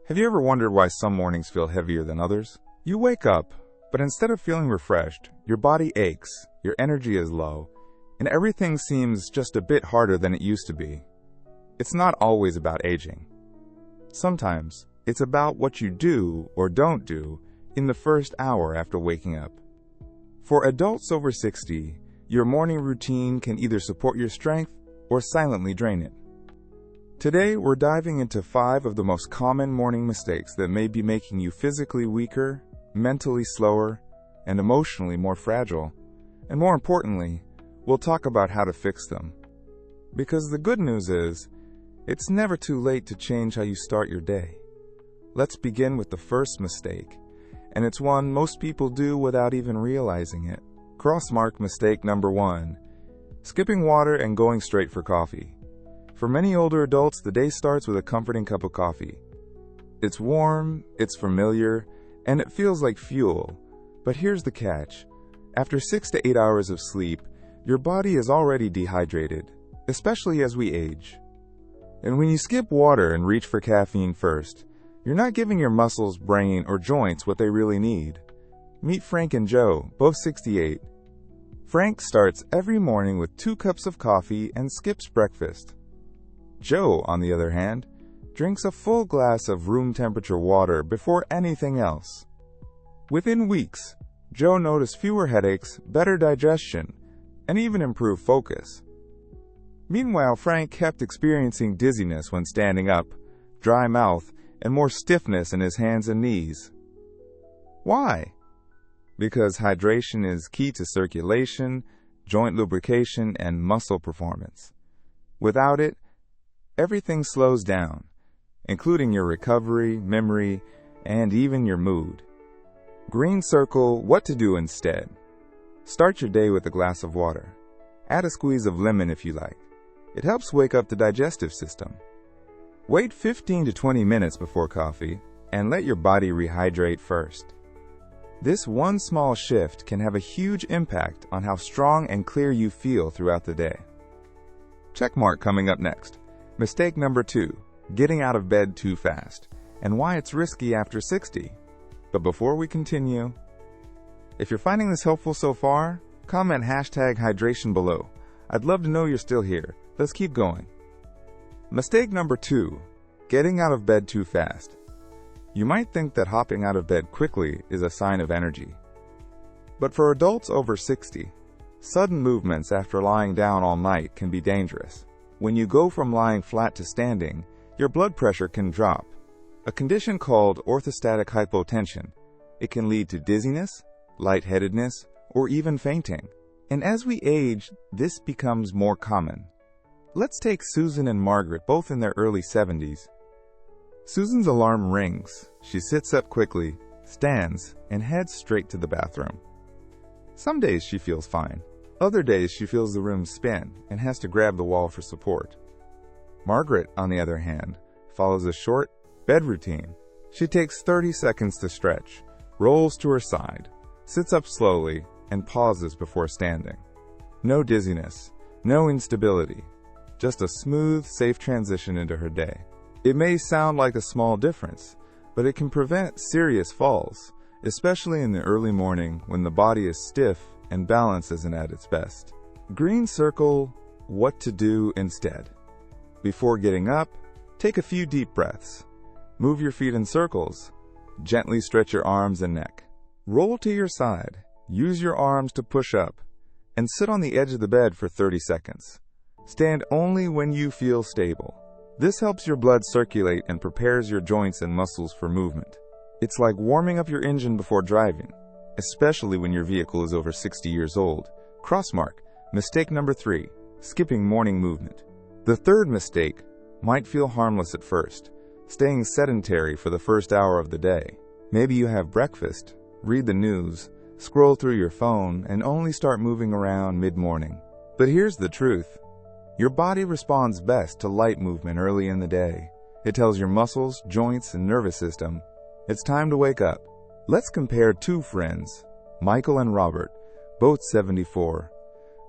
Have you ever wondered why some mornings feel heavier than others? You wake up, but instead of feeling refreshed, your body aches, your energy is low, and everything seems just a bit harder than it used to be. It's not always about aging. Sometimes, it's about what you do or don't do in the first hour after waking up. For adults over 60, your morning routine can either support your strength or silently drain it. Today, we're diving into 5 of the most common morning mistakes that may be making you physically weaker, mentally slower, and emotionally more fragile. And more importantly, we'll talk about how to fix them. Because the good news is, it's never too late to change how you start your day. Let's begin with the first mistake, and it's one most people do without even realizing it. Crossmark mistake number 1: skipping water and going straight for coffee. For many older adults, the day starts with a comforting cup of coffee. It's warm, it's familiar, and it feels like fuel. But here's the catch. After 6 to 8 hours of sleep, your body is already dehydrated, especially as we age. And when you skip water and reach for caffeine first, you're not giving your muscles, brain, or joints what they really need. Meet Frank and Joe, both 68. Frank starts every morning with 2 cups of coffee and skips breakfast. Joe, on the other hand, drinks a full glass of room-temperature water before anything else. Within weeks, Joe noticed fewer headaches, better digestion, and even improved focus. Meanwhile, Frank kept experiencing dizziness when standing up, dry mouth, and more stiffness in his hands and knees. Why? Because hydration is key to circulation, joint lubrication, and muscle performance. Without it, everything slows down, including your recovery, memory, and even your mood. Green circle what to do instead. Start your day with a glass of water. Add a squeeze of lemon if you like. It helps wake up the digestive system. Wait 15 to 20 minutes before coffee and let your body rehydrate first. This one small shift can have a huge impact on how strong and clear you feel throughout the day. Checkmark coming up next. Mistake number 2, getting out of bed too fast, and why it's risky after 60. But before we continue, if you're finding this helpful so far, comment #hydration below. I'd love to know you're still here. Let's keep going. Mistake number 2, getting out of bed too fast. You might think that hopping out of bed quickly is a sign of energy. But for adults over 60, sudden movements after lying down all night can be dangerous. When you go from lying flat to standing, your blood pressure can drop, a condition called orthostatic hypotension. It can lead to dizziness, lightheadedness, or even fainting. And as we age, this becomes more common. Let's take Susan and Margaret, both in their early 70s. Susan's alarm rings. She sits up quickly, stands, and heads straight to the bathroom. Some days she feels fine. Other days she feels the room spin and has to grab the wall for support. Margaret, on the other hand, follows a short bed routine. She takes 30 seconds to stretch, rolls to her side, sits up slowly, and pauses before standing. No dizziness, no instability, just a smooth, safe transition into her day. It may sound like a small difference, but it can prevent serious falls, especially in the early morning when the body is stiff and balance isn't at its best. Green circle what to do instead. Before getting up, take a few deep breaths. Move your feet in circles. Gently stretch your arms and neck. Roll to your side. Use your arms to push up. And sit on the edge of the bed for 30 seconds. Stand only when you feel stable. This helps your blood circulate and prepares your joints and muscles for movement. It's like warming up your engine before driving, especially when your vehicle is over 60 years old. Crossmark. Mistake number 3, skipping morning movement. The third mistake might feel harmless at first, staying sedentary for the first hour of the day. Maybe you have breakfast, read the news, scroll through your phone, and only start moving around mid-morning. But here's the truth. Your body responds best to light movement early in the day. It tells your muscles, joints, and nervous system, it's time to wake up. Let's compare 2 friends, Michael and Robert, both 74.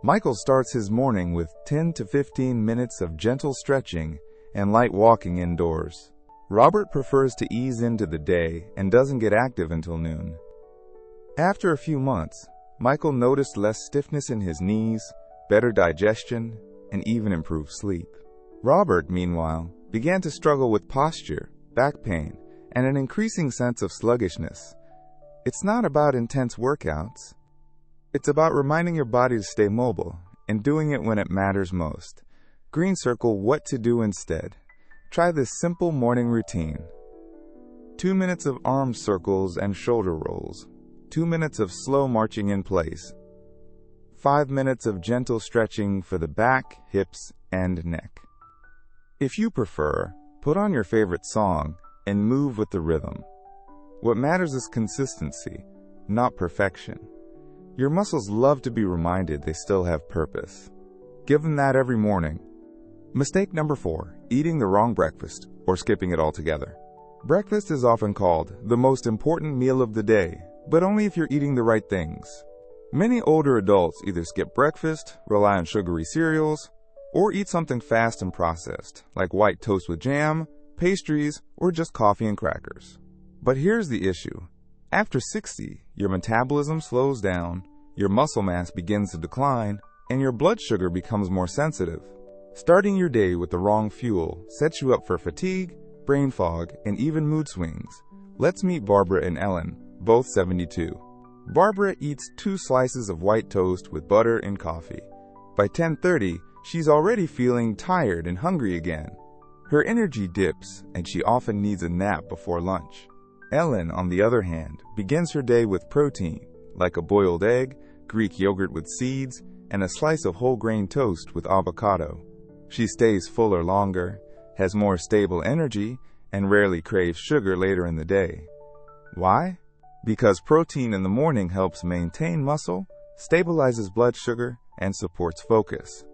Michael starts his morning with 10 to 15 minutes of gentle stretching and light walking indoors. Robert prefers to ease into the day and doesn't get active until noon. After a few months, Michael noticed less stiffness in his knees, better digestion, and even improved sleep. Robert, meanwhile, began to struggle with posture, back pain, and an increasing sense of sluggishness. It's not about intense workouts. It's about reminding your body to stay mobile and doing it when it matters most. Green circle what to do instead. Try this simple morning routine. 2 minutes of arm circles and shoulder rolls. 2 minutes of slow marching in place. 5 minutes of gentle stretching for the back, hips, and neck. If you prefer, put on your favorite song and move with the rhythm. What matters is consistency, not perfection. Your muscles love to be reminded they still have purpose. Give them that every morning. Mistake number 4, eating the wrong breakfast or skipping it altogether. Breakfast is often called the most important meal of the day, but only if you're eating the right things. Many older adults either skip breakfast, rely on sugary cereals, or eat something fast and processed, like white toast with jam, pastries, or just coffee and crackers. But here's the issue. After 60, your metabolism slows down, your muscle mass begins to decline, and your blood sugar becomes more sensitive. Starting your day with the wrong fuel sets you up for fatigue, brain fog, and even mood swings. Let's meet Barbara and Ellen, both 72. Barbara eats 2 slices of white toast with butter and coffee. By 10:30, she's already feeling tired and hungry again. Her energy dips, and she often needs a nap before lunch. Ellen, on the other hand, begins her day with protein, like a boiled egg, Greek yogurt with seeds, and a slice of whole grain toast with avocado. She stays fuller longer, has more stable energy, and rarely craves sugar later in the day. Why? Because protein in the morning helps maintain muscle, stabilizes blood sugar, and supports focus.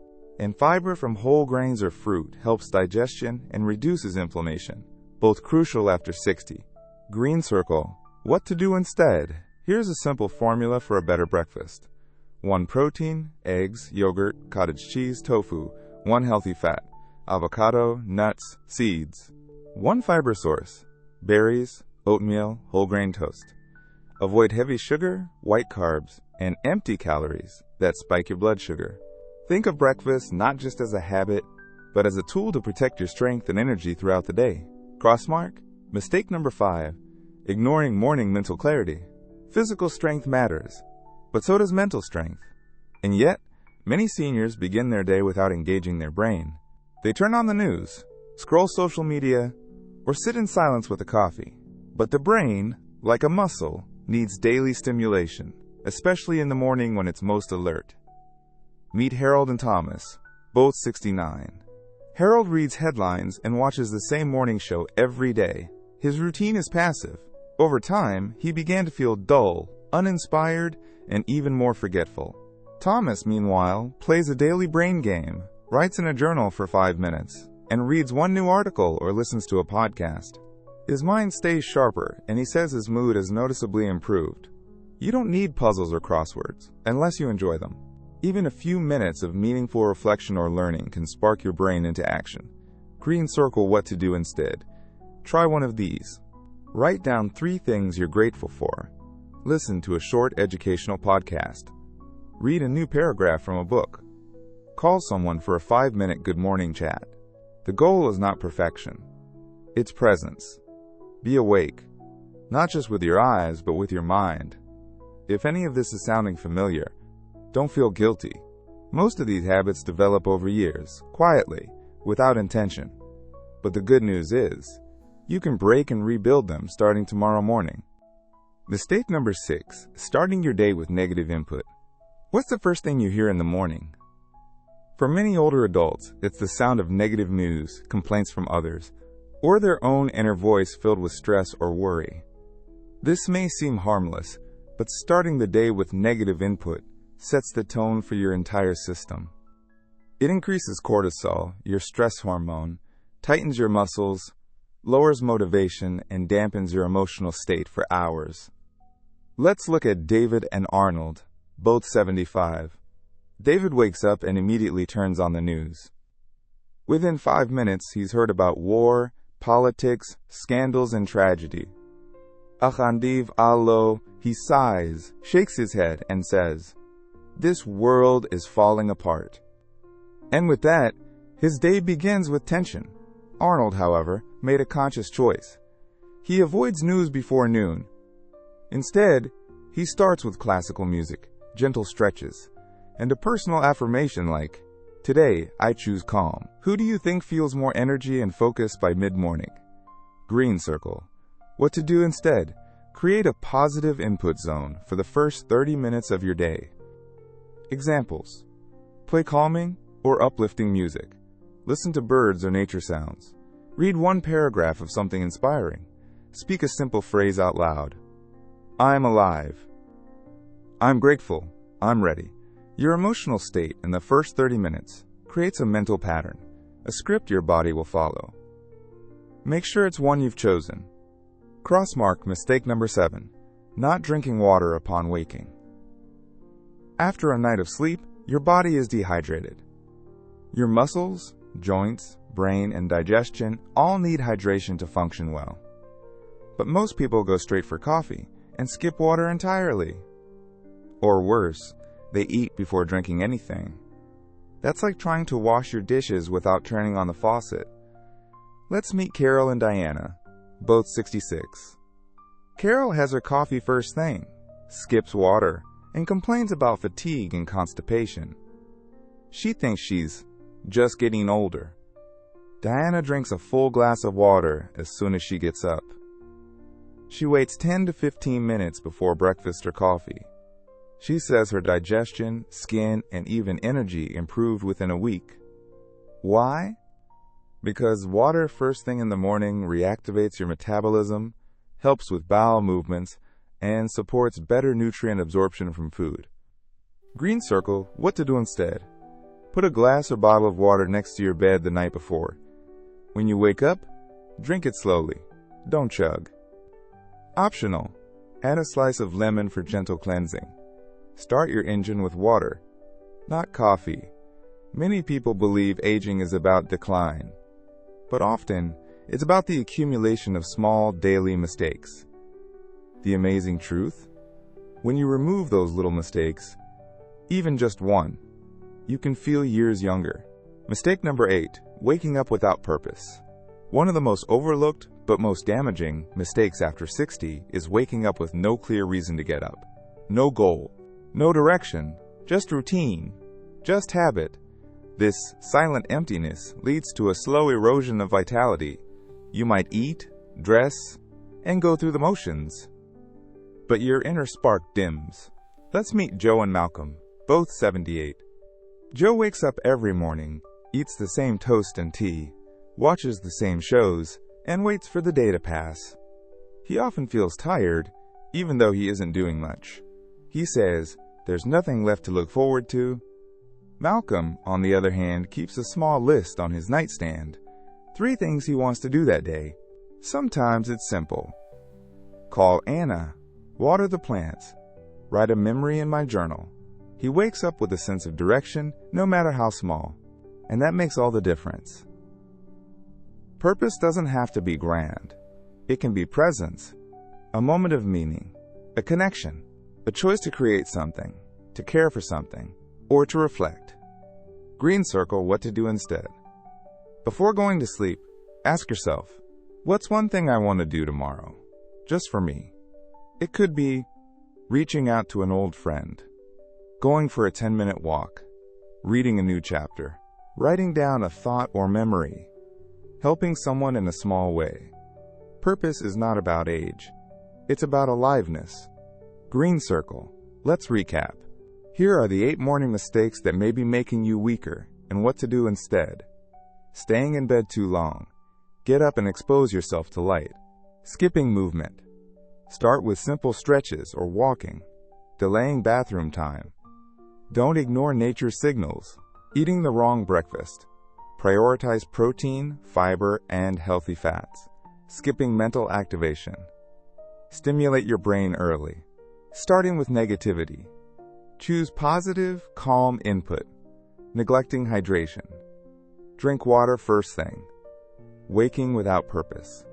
And fiber from whole grains or fruit helps digestion and reduces inflammation, both crucial after 60. Green circle, what to do instead? Here's a simple formula for a better breakfast. 1 protein, eggs, yogurt, cottage cheese, tofu. 1 healthy fat, avocado, nuts, seeds. 1 fiber source, berries, oatmeal, whole grain toast. Avoid heavy sugar, white carbs, and empty calories that spike your blood sugar. Think of breakfast not just as a habit, but as a tool to protect your strength and energy throughout the day. Crossmark. Mistake number 5, ignoring morning mental clarity. Physical strength matters, but so does mental strength. And yet, many seniors begin their day without engaging their brain. They turn on the news, scroll social media, or sit in silence with a coffee. But the brain, like a muscle, needs daily stimulation, especially in the morning when it's most alert. Meet Harold and Thomas, both 69. Harold reads headlines and watches the same morning show every day. His routine is passive. Over time, he began to feel dull, uninspired, and even more forgetful. Thomas, meanwhile, plays a daily brain game, writes in a journal for 5 minutes, and reads 1 new article or listens to a podcast. His mind stays sharper, and he says his mood has noticeably improved. You don't need puzzles or crosswords, unless you enjoy them. Even a few minutes of meaningful reflection or learning can spark your brain into action. Green circle what to do instead. Try one of these. Write down 3 things you're grateful for. Listen to a short educational podcast. Read a new paragraph from a book. Call someone for a 5-minute good morning chat. The goal is not perfection. It's presence. Be awake, not just with your eyes, but with your mind. If any of this is sounding familiar, don't feel guilty. Most of these habits develop over years, quietly, without intention. But the good news is, you can break and rebuild them starting tomorrow morning. Mistake number 6, starting your day with negative input. What's the first thing you hear in the morning? For many older adults, it's the sound of negative news, complaints from others, or their own inner voice filled with stress or worry. This may seem harmless, but starting the day with negative input sets the tone for your entire system. It increases cortisol, your stress hormone, tightens your muscles, lowers motivation, and dampens your emotional state for hours. Let's look at David and Arnold, both 75. David wakes up and immediately turns on the news. Within 5 minutes, he's heard about war, politics, scandals, and tragedy. Achandiv allo, he sighs, shakes his head, and says, "This world is falling apart." And with that, his day begins with tension. Arnold, however, made a conscious choice. He avoids news before noon. Instead, he starts with classical music, gentle stretches, and a personal affirmation like, "Today, I choose calm." Who do you think feels more energy and focus by mid-morning? Green circle. What to do instead? Create a positive input zone for the first 30 minutes of your day. Examples. Play calming or uplifting music. Listen to birds or nature sounds. Read one paragraph of something inspiring. Speak a simple phrase out loud. I'm alive. I'm grateful. I'm ready. Your emotional state in the first 30 minutes creates a mental pattern, a script your body will follow. Make sure it's one you've chosen. Crossmark mistake number 7, not drinking water upon waking. After a night of sleep, your body is dehydrated. Your muscles, joints, brain, and digestion all need hydration to function well. But most people go straight for coffee and skip water entirely. Or worse, they eat before drinking anything. That's like trying to wash your dishes without turning on the faucet. Let's meet Carol and Diana, both 66. Carol has her coffee first thing, skips water, and complains about fatigue and constipation. She thinks she's just getting older. Diana drinks a full glass of water as soon as she gets up. She waits 10 to 15 minutes before breakfast or coffee. She says her digestion, skin, and even energy improved within a week. Why? Because water first thing in the morning reactivates your metabolism, helps with bowel movements, and supports better nutrient absorption from food. Green circle, what to do instead? Put a glass or bottle of water next to your bed the night before. When you wake up, drink it slowly. Don't chug. Optional, add a slice of lemon for gentle cleansing. Start your engine with water, not coffee. Many people believe aging is about decline, but often it's about the accumulation of small daily mistakes. The amazing truth? When you remove those little mistakes, even just one, you can feel years younger. Mistake number 8, waking up without purpose. One of the most overlooked but most damaging mistakes after 60 is waking up with no clear reason to get up. No goal, no direction, just routine, just habit. This silent emptiness leads to a slow erosion of vitality. You might eat, dress, and go through the motions, but your inner spark dims. Let's meet Joe and Malcolm, both 78. Joe wakes up every morning, eats the same toast and tea, watches the same shows, and waits for the day to pass. He often feels tired, even though he isn't doing much. He says, "There's nothing left to look forward to." Malcolm, on the other hand, keeps a small list on his nightstand. 3 things he wants to do that day. Sometimes it's simple. Call Anna, water the plants, write a memory in my journal. He wakes up with a sense of direction, no matter how small, and that makes all the difference. Purpose doesn't have to be grand. It can be presence, a moment of meaning, a connection, a choice to create something, to care for something, or to reflect. Green circle, what to do instead. Before going to sleep, ask yourself, what's one thing I want to do tomorrow? Just for me. It could be reaching out to an old friend, going for a 10-minute walk, reading a new chapter, writing down a thought or memory, helping someone in a small way. Purpose is not about age. It's about aliveness. Green circle. Let's recap. Here are the 8 morning mistakes that may be making you weaker and what to do instead. Staying in bed too long. Get up and expose yourself to light. Skipping movement. Start with simple stretches or walking. Delaying bathroom time. Don't ignore nature's signals. Eating the wrong breakfast. Prioritize protein, fiber, and healthy fats. Skipping mental activation. Stimulate your brain early. Starting with negativity. Choose positive, calm input. Neglecting hydration. Drink water first thing. waking without purpose.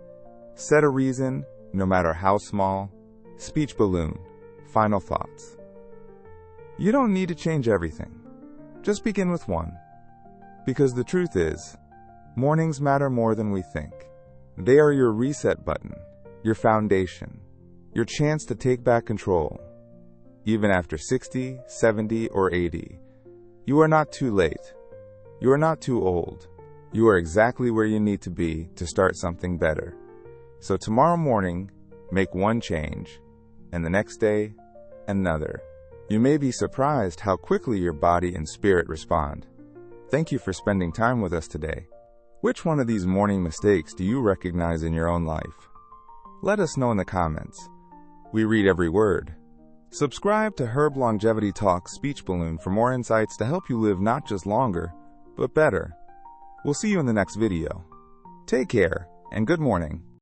Set a reason, no matter how small. Speech balloon, final thoughts. You don't need to change everything. Just begin with one. Because the truth is, mornings matter more than we think. They are your reset button, your foundation, your chance to take back control. Even after 60, 70, or 80, you are not too late. You are not too old. You are exactly where you need to be to start something better. So tomorrow morning, make one change, and the next day, another. You may be surprised how quickly your body and spirit respond. Thank you for spending time with us today. Which one of these morning mistakes do you recognize in your own life? Let us know in the comments. We read every word. Subscribe to Herb Longevity Talk Speech Balloon for more insights to help you live not just longer, but better. We'll see you in the next video. Take care, and good morning.